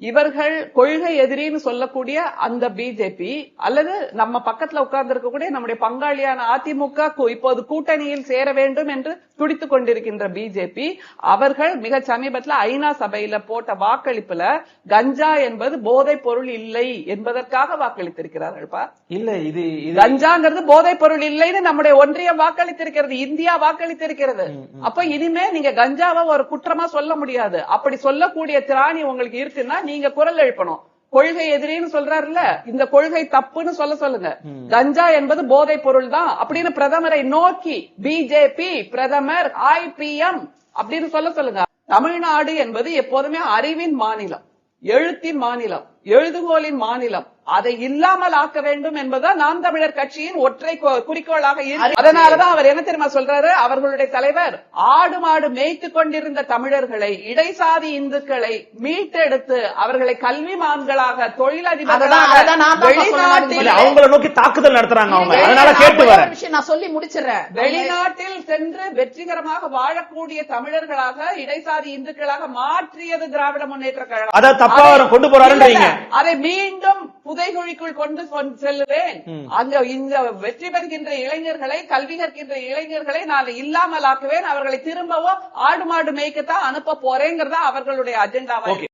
இவர்கள் கொள்கை எதிரின்னு சொல்லக்கூடிய அந்த பிஜேபி அல்லது நம்ம பக்கத்துல உட்கார்ந்து இருக்கக்கூடிய நம்முடைய பங்காளியான அதிமுக இப்போது கூட்டணியில் சேர வேண்டும் என்று துடித்துக் கொண்டிருக்கின்ற பிஜேபி அவர்கள் மிக சமீபத்தில் ஐநா சபையில போட்ட வாக்களிப்புல கஞ்சா என்பது போதைப் பொருள் இல்லை என்பதற்காக வாக்களித்திருக்கிறார்கள்ப்பா. இல்ல இது கஞ்சாங்கிறது போதைப் பொருள் இல்லைன்னு நம்முடைய ஒன்றியம் வாக்களித்திருக்கிறது, இந்தியா வாக்களித்திருக்கிறது. அப்ப இனிமே நீங்க கஞ்சாவை ஒரு குற்றமா சொல்ல முடியாது. அப்படி சொல்லக்கூடிய திராணி உங்களுக்கு இருக்குன்னா நீங்க குரல் எழுப்பணும். கொள்கை எதிரின்னு சொல்றாருல்ல, இந்த கொள்கை தப்புன்னு சொல்லுங்க. கஞ்சா என்பது போதைப் பொருள் தான் அப்படின்னு பிரதமரை நோக்கி பிஜேபி பிரதமர் IPM அப்படின்னு சொல்லுங்க. தமிழ்நாடு என்பது எப்போதுமே அறிவின் மாநிலம், எழுத்தின் மாநிலம், எழுதுகோலின் மாநிலம். அதை இல்லாமல் ஆக்க வேண்டும் என்பதுதான் நாம் தமிழர் கட்சியின் ஒற்றை குறிக்கோளாக இருக்கு. அதனாலதான் அவர் என்ன தெரியுமா சொல்றாரு, அவர்களுடைய தலைவர் ஆடு மாடு மேய்த்து கொண்டிருந்த தமிழர்களை, இடைசாதி இந்துக்களை மீட்டெடுத்து அவர்களை கல்விமான்களாக, தொழிலதிபர்களாக வெளிநாட்டில் அவங்களை நோக்கி தாக்குதல் நடத்துறாங்க. அவங்க அதனால கேட்டு வர விஷயம் நான் சொல்லி முடிச்சிடறேன். வெளிநாட்டில் சென்று வெற்றிகரமாக வாழக்கூடிய தமிழர்களாக, இடைசாதி இந்துக்களாக மாற்றியது திராவிட முன்னேற்ற கழகம். அதை தப்பா கொண்டு போறாருன்றீங்க. அதை மீண்டும் புதைகுழிக்குள் கொண்டு செல்லுவேன். அங்க இந்த வெற்றி பெறுகின்ற இளைஞர்களை, கல்வி கற்கின்ற இளைஞர்களை நான் இல்லாமல் ஆக்குவேன். அவர்களை திரும்பவும் ஆடு மாடு மேய்க்கத்தான் அனுப்ப போறேங்கிறதா அவர்களுடைய அஜெண்டாவா.